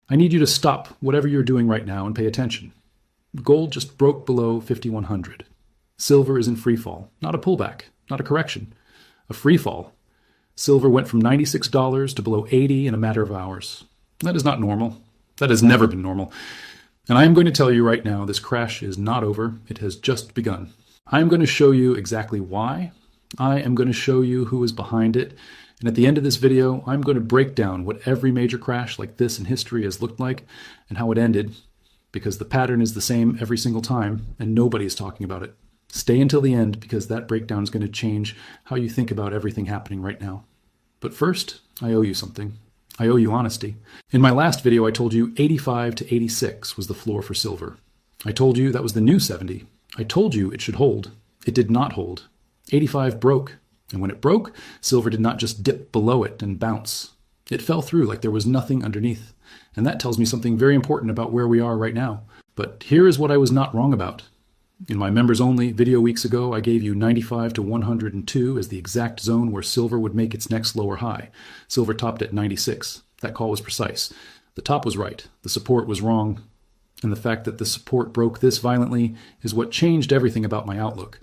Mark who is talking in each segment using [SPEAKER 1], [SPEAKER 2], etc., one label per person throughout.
[SPEAKER 1] I need you to stop whatever you're doing right now and pay attention. Gold just broke below 5,100. Silver is in free fall, not a pullback, not a correction, a free fall. Silver went from $96 to below 80 in a matter of hours. That is not normal. That has never been normal. And I am going to tell you right now, this crash is not over. It has just begun. I am going to show you exactly why. I am going to show you who is behind it. And at the end of this video, I'm going to break down what every major crash like this in history has looked like and how it ended, because the pattern is the same every single time and nobody is talking about it. Stay until the end, because that breakdown is going to change how you think about everything happening right now. But first, I owe you something. I owe you honesty. In my last video, I told you 85 to 86 was the floor for silver. I told you that was the new 70. I told you it should hold. It did not hold. 85 broke. And when it broke, silver did not just dip below it and bounce. It fell through like there was nothing underneath. And that tells me something very important about where we are right now. But here is what I was not wrong about. In my members only video weeks ago, I gave you 95 to 102 as the exact zone where silver would make its next lower high. Silver topped at 96. That call was precise. The top was right. The support was wrong. And the fact that the support broke this violently is what changed everything about my outlook.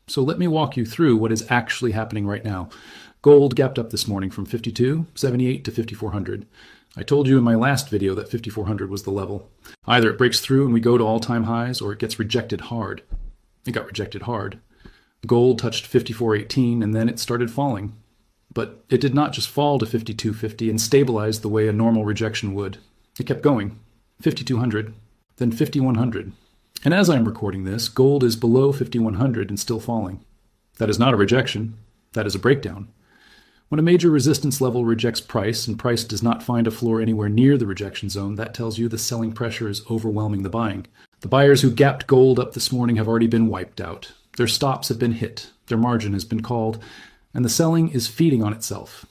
[SPEAKER 1] So let me walk you through what is actually happening right now. Gold gapped up this morning from 52.78 to 5,400. I told you in my last video that 5,400 was the level. Either it breaks through and we go to all-time highs, or it gets rejected hard. It got rejected hard. Gold touched 54.18 and then it started falling. But it did not just fall to 52.50 and stabilize the way a normal rejection would. It kept going. 5,200, then 5,100. And as I'm recording this, gold is below 5,100 and still falling. That is not a rejection. That is a breakdown. When a major resistance level rejects price and price does not find a floor anywhere near the rejection zone, that tells you the selling pressure is overwhelming the buying. The buyers who gapped gold up this morning have already been wiped out. Their stops have been hit. Their margin has been called. And the selling is feeding on itself.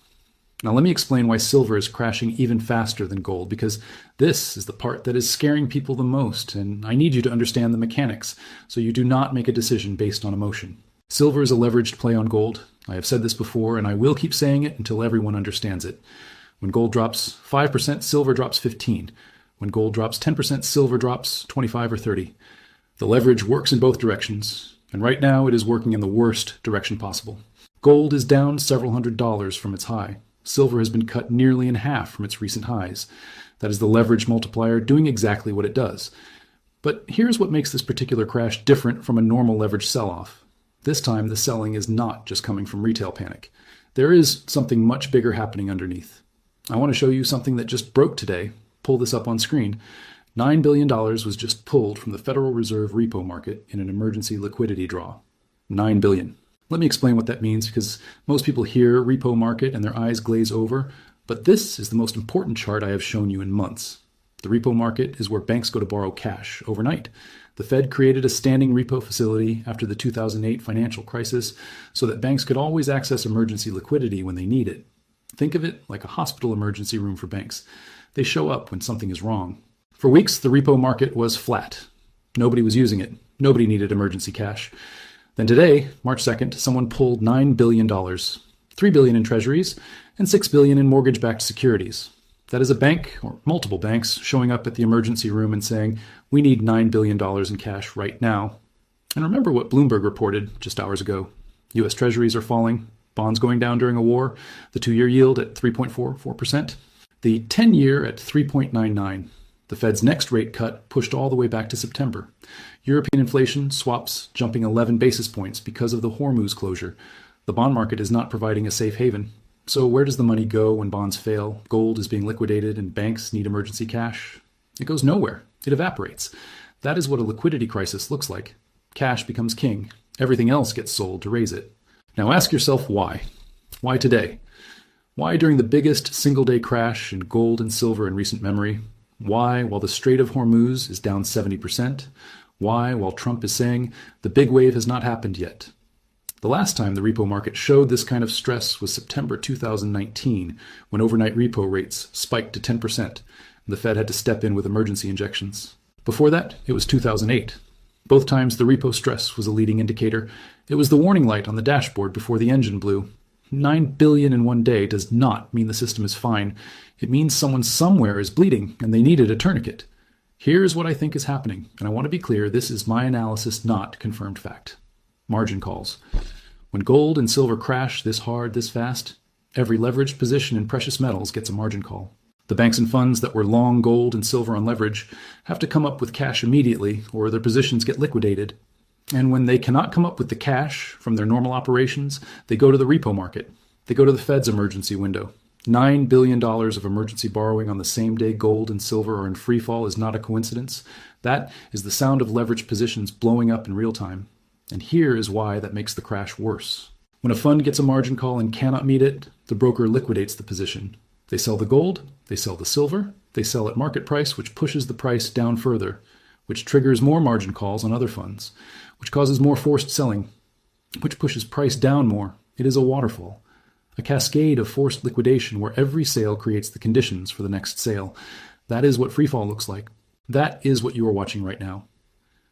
[SPEAKER 1] Now let me explain why silver is crashing even faster than gold, because this is the part that is scaring people the most, and I need you to understand the mechanics so you do not make a decision based on emotion. Silver is a leveraged play on gold. I have said this before, and I will keep saying it until everyone understands it. When gold drops 5%, silver drops 15. When gold drops 10%, silver drops 25 or 30. The leverage works in both directions, and right now it is working in the worst direction possible. Gold is down several $100s from its high. Silver has been cut nearly in half from its recent highs. That is the leverage multiplier doing exactly what it does. But here's what makes this particular crash different from a normal leverage sell-off. This time, the selling is not just coming from retail panic. There is something much bigger happening underneath. I want to show you something that just broke today. Pull this up on screen. $9 billion was just pulled from the Federal Reserve repo market in an emergency liquidity draw. $9 billion. Let me explain what that means, because most people hear repo market and their eyes glaze over, but this is the most important chart I have shown you in months. The repo market is where banks go to borrow cash overnight. The Fed created a standing repo facility after the 2008 financial crisis so that banks could always access emergency liquidity when they need it. Think of it like a hospital emergency room for banks. They show up when something is wrong. For weeks, the repo market was flat. Nobody was using it. Nobody needed emergency cash. Then today, March 2nd, someone pulled $9 billion, $3 billion in treasuries, and $6 billion in mortgage-backed securities. That is a bank, or multiple banks, showing up at the emergency room and saying, we need $9 billion in cash right now. And remember what Bloomberg reported just hours ago. U.S. treasuries are falling, bonds going down during a war, the 2-year yield at 3.44%, the 10-year at 3.99%. The Fed's next rate cut pushed all the way back to September. European inflation, swaps jumping 11 basis points because of the Hormuz closure. The bond market is not providing a safe haven. So where does the money go when bonds fail, gold is being liquidated, and banks need emergency cash? It goes nowhere. It evaporates. That is what a liquidity crisis looks like. Cash becomes king. Everything else gets sold to raise it. Now ask yourself why. Why today? Why during the biggest single-day crash in gold and silver in recent memory? Why while the Strait of Hormuz is down 70%? Why while Trump is saying the big wave has not happened yet? The last time the repo market showed this kind of stress was September 2019, when overnight repo rates spiked to 10%, and the Fed had to step in with emergency injections. Before that, it was 2008. Both times the repo stress was a leading indicator. It was the warning light on the dashboard before the engine blew. 9 billion in one day does not mean the system is fine. It means someone somewhere is bleeding and they needed a tourniquet. Here's what I think is happening, and I want to be clear, this is my analysis, not confirmed fact. Margin calls. When gold and silver crash this hard, this fast, every leveraged position in precious metals gets a margin call. The banks and funds that were long gold and silver on leverage have to come up with cash immediately, or their positions get liquidated. And when they cannot come up with the cash from their normal operations, they go to the repo market. They go to the Fed's emergency window. $9 billion of emergency borrowing on the same day gold and silver are in free fall is not a coincidence. That is the sound of leveraged positions blowing up in real time. And here is why that makes the crash worse. When a fund gets a margin call and cannot meet it, the broker liquidates the position. They sell the gold, they sell the silver, they sell at market price, which pushes the price down further, which triggers more margin calls on other funds, which causes more forced selling, which pushes price down more. It is a waterfall, a cascade of forced liquidation where every sale creates the conditions for the next sale. That is what freefall looks like. That is what you are watching right now.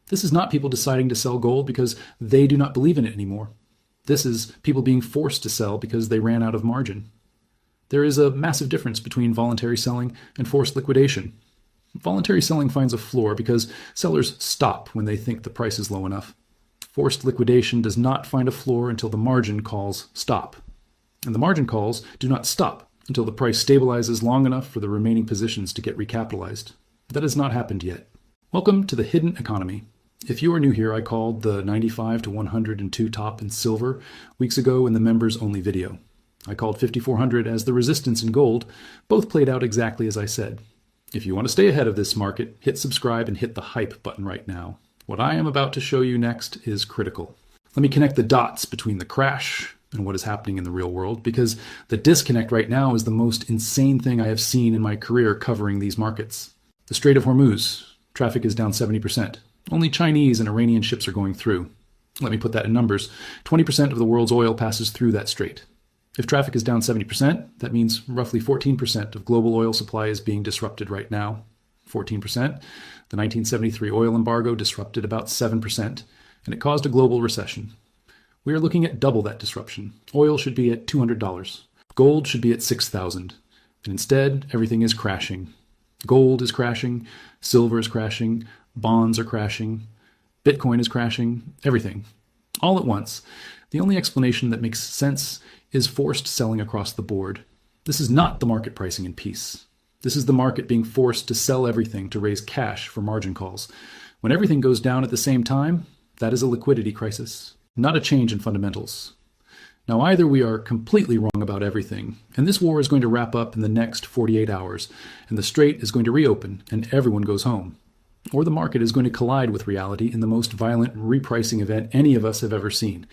[SPEAKER 1] This is not people deciding to sell gold because they do not believe in it anymore. This is people being forced to sell because they ran out of margin. There is a massive difference between voluntary selling and forced liquidation. Voluntary selling finds a floor because sellers stop when they think the price is low enough. Forced liquidation does not find a floor until the margin calls stop. And the margin calls do not stop until the price stabilizes long enough for the remaining positions to get recapitalized. That has not happened yet. Welcome to the hidden economy. If you are new here, I called the 95 to 102 top in silver weeks ago in the members only video. I called 5400 as the resistance in gold. Both played out exactly as I said. If you want to stay ahead of this market, hit subscribe and hit the hype button right now. What I am about to show you next is critical. Let me connect the dots between the crash and what is happening in the real world, because the disconnect right now is the most insane thing I have seen in my career covering these markets. The Strait of Hormuz, traffic is down 70%. Only Chinese and Iranian ships are going through. Let me put that in numbers. 20% of the world's oil passes through that strait. If traffic is down 70%, that means roughly 14% of global oil supply is being disrupted right now. 14%. The 1973 oil embargo disrupted about 7%, and it caused a global recession. We are looking at double that disruption. Oil should be at $200. Gold should be at $6,000. And instead, everything is crashing. Gold is crashing. Silver is crashing. Bonds are crashing. Bitcoin is crashing. Everything. All at once. The only explanation that makes sense is forced selling across the board. This is not the market pricing in peace. This is the market being forced to sell everything to raise cash for margin calls. When everything goes down at the same time, that is a liquidity crisis, not a change in fundamentals. Now, either we are completely wrong about everything, and this war is going to wrap up in the next 48 hours, and the strait is going to reopen, and everyone goes home. Or the market is going to collide with reality in the most violent repricing event any of us have ever seen.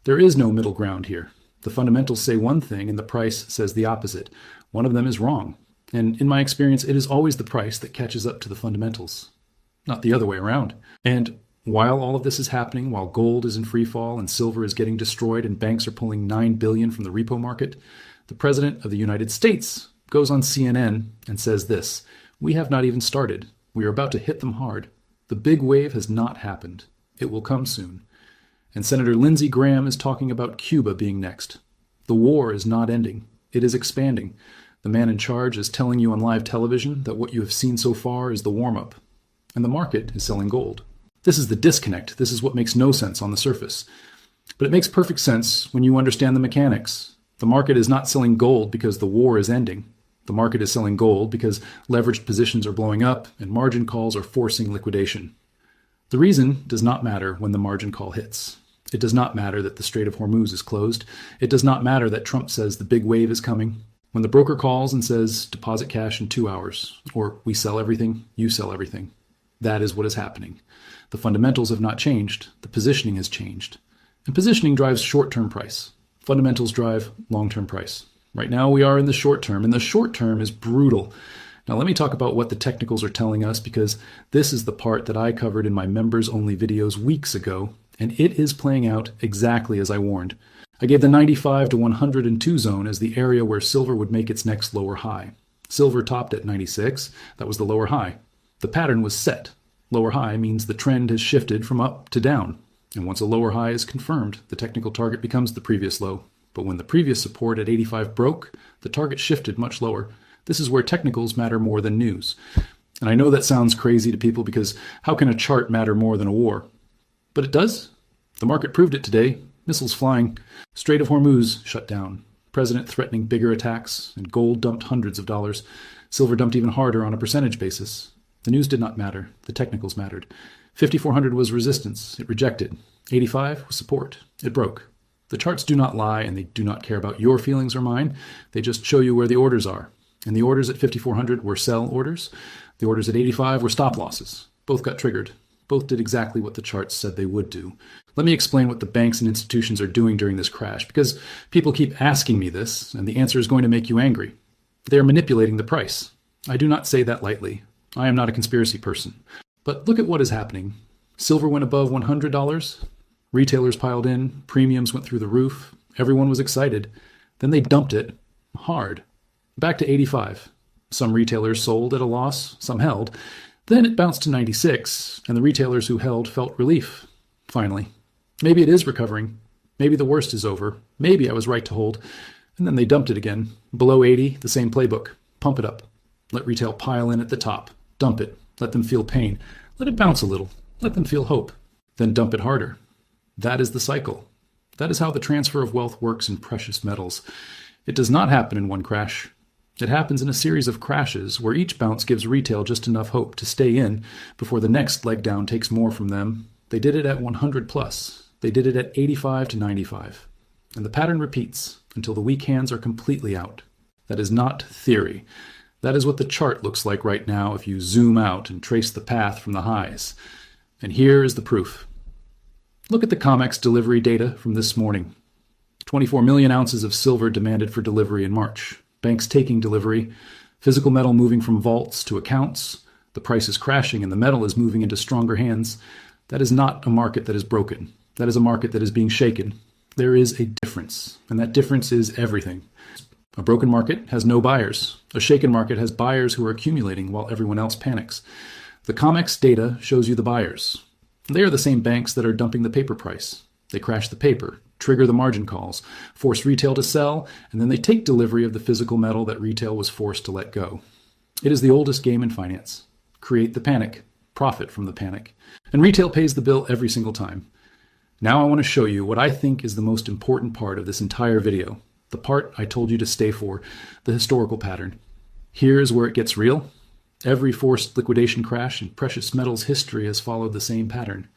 [SPEAKER 1] There is no middle ground here. The fundamentals say one thing and the price says the opposite. One of them is wrong. And in my experience, it is always the price that catches up to the fundamentals, not the other way around. And while all of this is happening, while gold is in free fall and silver is getting destroyed and banks are pulling $9 billion from the repo market, the President of the United States goes on CNN and says this: "We have not even started. We are about to hit them hard. The big wave has not happened. It will come soon." And Senator Lindsey Graham is talking about Cuba being next. The war is not ending. It is expanding. The man in charge is telling you on live television that what you have seen so far is the warm-up. And the market is selling gold. This is the disconnect. This is what makes no sense on the surface. But it makes perfect sense when you understand the mechanics. The market is not selling gold because the war is ending. The market is selling gold because leveraged positions are blowing up and margin calls are forcing liquidation. The reason does not matter when the margin call hits. It does not matter that the Strait of Hormuz is closed. It does not matter that Trump says the big wave is coming. When the broker calls and says, deposit cash in 2 hours, or we sell everything, you sell everything, that is what is happening. The fundamentals have not changed. The positioning has changed. And positioning drives short-term price. Fundamentals drive long-term price. Right now we are in the short term, and the short term is brutal. Now let me talk about what the technicals are telling us, because this is the part that I covered in my members-only videos weeks ago, and it is playing out exactly as I warned. I gave the 95 to 102 zone as the area where silver would make its next lower high. Silver topped at 96. That was the lower high. The pattern was set. Lower high means the trend has shifted from up to down. And once a lower high is confirmed, the technical target becomes the previous low. But when the previous support at 85 broke, the target shifted much lower. This is where technicals matter more than news. And I know that sounds crazy to people because how can a chart matter more than a war? But it does. The market proved it today. Missiles flying. Strait of Hormuz shut down. President threatening bigger attacks, and gold dumped hundreds of dollars. Silver dumped even harder on a percentage basis. The news did not matter. The technicals mattered. 5,400 was resistance. It rejected. 85 was support. It broke. The charts do not lie, and they do not care about your feelings or mine. They just show you where the orders are. And the orders at 5,400 were sell orders. The orders at 85 were stop losses. Both got triggered. Both did exactly what the charts said they would do. Let me explain what the banks and institutions are doing during this crash, because people keep asking me this, and the answer is going to make you angry. They are manipulating the price. I do not say that lightly. I am not a conspiracy person. But look at what is happening. Silver went above $100. Retailers piled in. Premiums went through the roof. Everyone was excited. Then they dumped it hard. Back to 85. Some retailers sold at a loss. Some held. Then it bounced to 96, and the retailers who held felt relief. Finally. Maybe it is recovering. Maybe the worst is over. Maybe I was right to hold. And then they dumped it again. Below 80, the same playbook. Pump it up. Let retail pile in at the top. Dump it. Let them feel pain. Let it bounce a little. Let them feel hope. Then dump it harder. That is the cycle. That is how the transfer of wealth works in precious metals. It does not happen in one crash. It happens in a series of crashes where each bounce gives retail just enough hope to stay in before the next leg down takes more from them. They did it at 100 plus. They did it at 85 to 95. And the pattern repeats until the weak hands are completely out. That is not theory. That is what the chart looks like right now if you zoom out and trace the path from the highs. And here is the proof. Look at the COMEX delivery data from this morning. 24 million ounces of silver demanded for delivery in March. Banks taking delivery. Physical metal moving from vaults to accounts. The price is crashing and the metal is moving into stronger hands. That is not a market that is broken. That is a market that is being shaken. There is a difference, and that difference is everything. A broken market has no buyers. A shaken market has buyers who are accumulating while everyone else panics. The COMEX data shows you the buyers. They are the same banks that are dumping the paper price. They crash the paper, trigger the margin calls, force retail to sell, and then they take delivery of the physical metal that retail was forced to let go. It is the oldest game in finance. Create the panic, profit from the panic. And retail pays the bill every single time. Now I want to show you what I think is the most important part of this entire video. The part I told you to stay for, the historical pattern. Here's where it gets real. Every forced liquidation crash in precious metals history has followed the same pattern.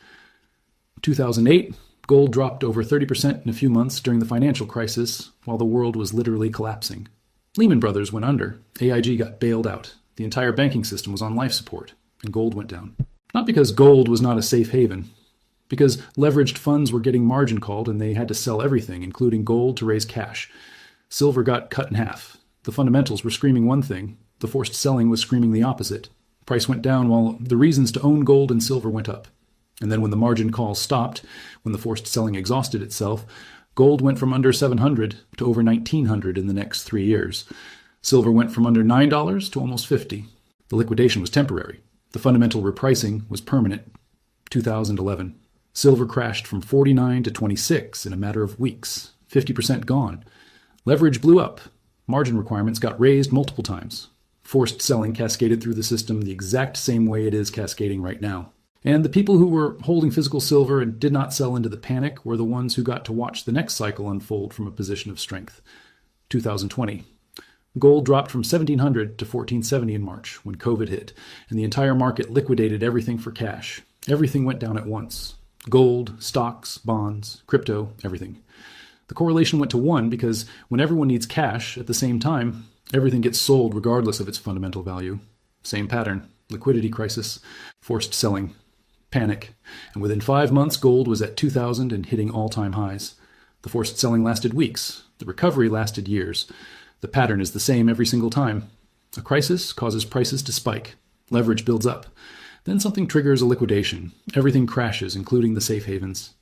[SPEAKER 1] 2008, gold dropped over 30% in a few months during the financial crisis, while the world was literally collapsing. Lehman Brothers went under. AIG got bailed out. The entire banking system was on life support, and gold went down. Not because gold was not a safe haven, because leveraged funds were getting margin called and they had to sell everything, including gold, to raise cash. Silver got cut in half. The fundamentals were screaming one thing. The forced selling was screaming the opposite. Price went down while the reasons to own gold and silver went up. And then when the margin calls stopped, when the forced selling exhausted itself, gold went from under 700 to over 1,900 in the next 3 years. Silver went from under $9 to almost 50. The liquidation was temporary. The fundamental repricing was permanent. 2011. Silver crashed from 49 to 26 in a matter of weeks. 50% gone. Leverage blew up. Margin requirements got raised multiple times. Forced selling cascaded through the system the exact same way it is cascading right now. And the people who were holding physical silver and did not sell into the panic were the ones who got to watch the next cycle unfold from a position of strength. 2020. Gold dropped from 1,700 to 1,470 in March when COVID hit, and the entire market liquidated everything for cash. Everything went down at once. Gold, stocks, bonds, crypto, everything. The correlation went to 1 because when everyone needs cash at the same time, everything gets sold regardless of its fundamental value. Same pattern. Liquidity crisis. Forced selling. Panic. And within 5 months, gold was at 2,000 and hitting all-time highs. The forced selling lasted weeks. The recovery lasted years. The pattern is the same every single time. A crisis causes prices to spike. Leverage builds up. Then something triggers a liquidation. Everything crashes, including the safe havens.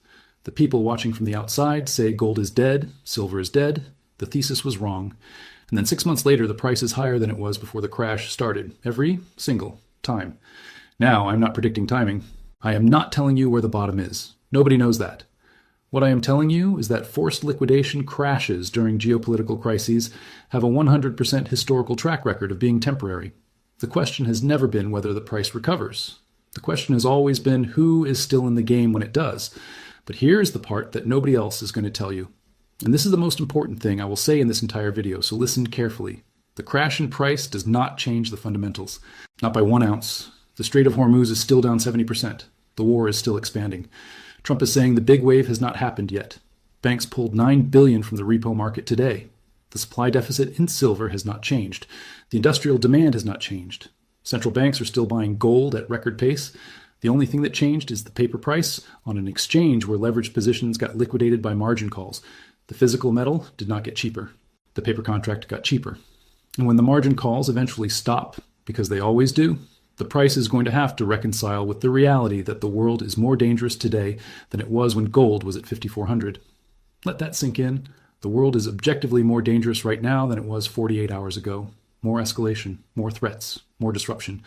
[SPEAKER 1] The people watching from the outside say gold is dead, silver is dead. The thesis was wrong. And then 6 months later, the price is higher than it was before the crash started. Every single time. Now, I'm not predicting timing. I am not telling you where the bottom is. Nobody knows that. What I am telling you is that forced liquidation crashes during geopolitical crises have a 100% historical track record of being temporary. The question has never been whether the price recovers. The question has always been who is still in the game when it does. But here's the part that nobody else is going to tell you. And this is the most important thing I will say in this entire video, so listen carefully. The crash in price does not change the fundamentals. Not by 1 ounce. The Strait of Hormuz is still down 70%. The war is still expanding. Trump is saying the big wave has not happened yet. Banks pulled $9 billion from the repo market today. The supply deficit in silver has not changed. The industrial demand has not changed. Central banks are still buying gold at record pace. The only thing that changed is the paper price on an exchange where leveraged positions got liquidated by margin calls. The physical metal did not get cheaper. The paper contract got cheaper. And when the margin calls eventually stop, because they always do, the price is going to have to reconcile with the reality that the world is more dangerous today than it was when gold was at 5,400. Let that sink in. The world is objectively more dangerous right now than it was 48 hours ago. More escalation, more threats, more disruption.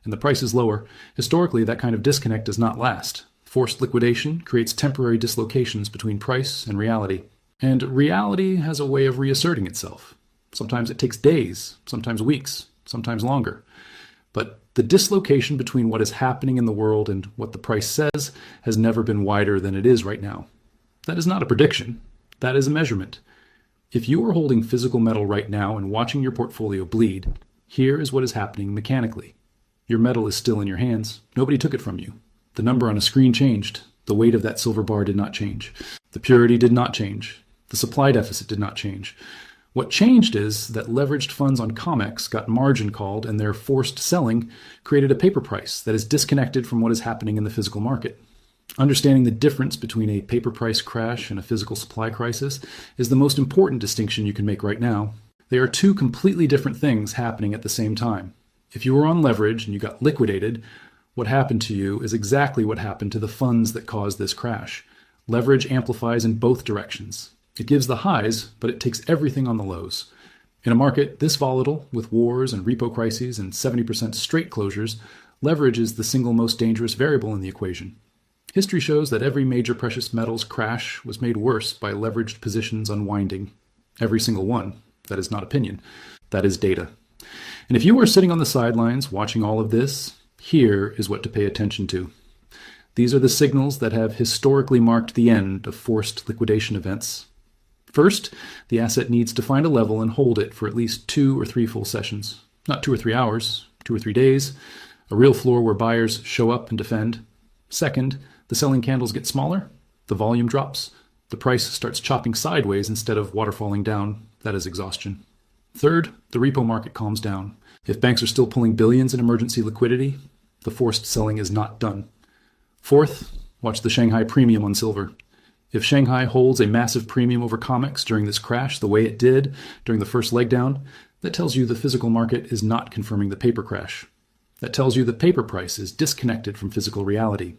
[SPEAKER 1] And the price is lower. Historically, that kind of disconnect does not last. Forced liquidation creates temporary dislocations between price and reality. And reality has a way of reasserting itself. Sometimes it takes days, sometimes weeks, sometimes longer. But the dislocation between what is happening in the world and what the price says has never been wider than it is right now. That is not a prediction. That is a measurement. If you are holding physical metal right now and watching your portfolio bleed, here is what is happening mechanically. Your metal is still in your hands. Nobody took it from you. The number on a screen changed. The weight of that silver bar did not change. The purity did not change. The supply deficit did not change. What changed is that leveraged funds on COMEX got margin called, and their forced selling created a paper price that is disconnected from what is happening in the physical market. Understanding the difference between a paper price crash and a physical supply crisis is the most important distinction you can make right now. They are two completely different things happening at the same time. If you were on leverage and you got liquidated, what happened to you is exactly what happened to the funds that caused this crash. Leverage amplifies in both directions. It gives the highs, but it takes everything on the lows. In a market this volatile, with wars and repo crises and 70% straight closures, leverage is the single most dangerous variable in the equation. History shows that every major precious metals crash was made worse by leveraged positions unwinding. Every single one. That is not opinion. That is data. And if you are sitting on the sidelines watching all of this, here is what to pay attention to. These are the signals that have historically marked the end of forced liquidation events. First, the asset needs to find a level and hold it for at least 2 or 3 full sessions. Not 2 or 3 hours, 2 or 3 days. A real floor where buyers show up and defend. Second, the selling candles get smaller, the volume drops, the price starts chopping sideways instead of waterfalling down. That is exhaustion. Third, the repo market calms down. If banks are still pulling billions in emergency liquidity, the forced selling is not done. Fourth, watch the Shanghai premium on silver. If Shanghai holds a massive premium over COMEX during this crash the way it did during the first leg down, that tells you the physical market is not confirming the paper crash. That tells you the paper price is disconnected from physical reality.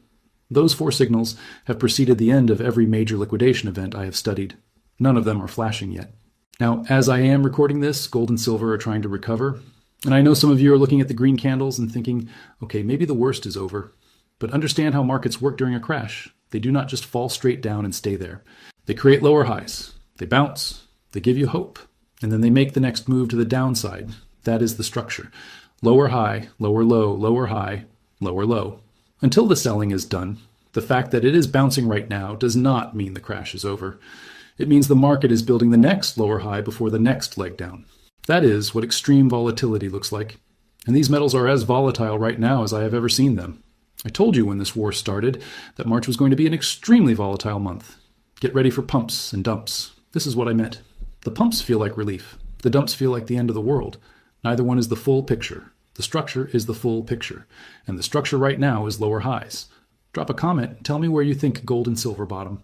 [SPEAKER 1] Those 4 signals have preceded the end of every major liquidation event I have studied. None of them are flashing yet. Now, as I am recording this, gold and silver are trying to recover. And I know some of you are looking at the green candles and thinking, okay, maybe the worst is over. But understand how markets work during a crash. They do not just fall straight down and stay there. They create lower highs. They bounce. They give you hope. And then they make the next move to the downside. That is the structure. Lower high, lower low, lower high, lower low. Until the selling is done, the fact that it is bouncing right now does not mean the crash is over. It means the market is building the next lower high before the next leg down. That is what extreme volatility looks like. And these metals are as volatile right now as I have ever seen them. I told you when this war started that March was going to be an extremely volatile month. Get ready for pumps and dumps. This is what I meant. The pumps feel like relief. The dumps feel like the end of the world. Neither one is the full picture. The structure is the full picture. And the structure right now is lower highs. Drop a comment and tell me where you think gold and silver bottom.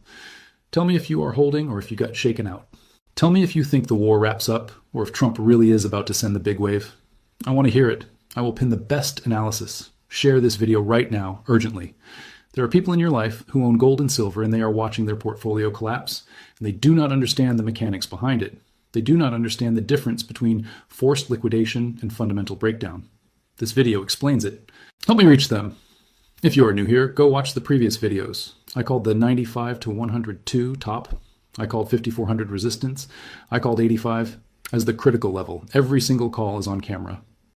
[SPEAKER 1] Tell me if you are holding or if you got shaken out. Tell me if you think the war wraps up or if Trump really is about to send the big wave. I want to hear it. I will pin the best analysis. Share this video right now, urgently. There are people in your life who own gold and silver and they are watching their portfolio collapse, and they do not understand the mechanics behind it. They do not understand the difference between forced liquidation and fundamental breakdown. This video explains it. Help me reach them. If you are new here, go watch the previous videos. I called the 95 to 102 top. I called 5400 resistance. I called 85 as the critical level. Every single call is on camera.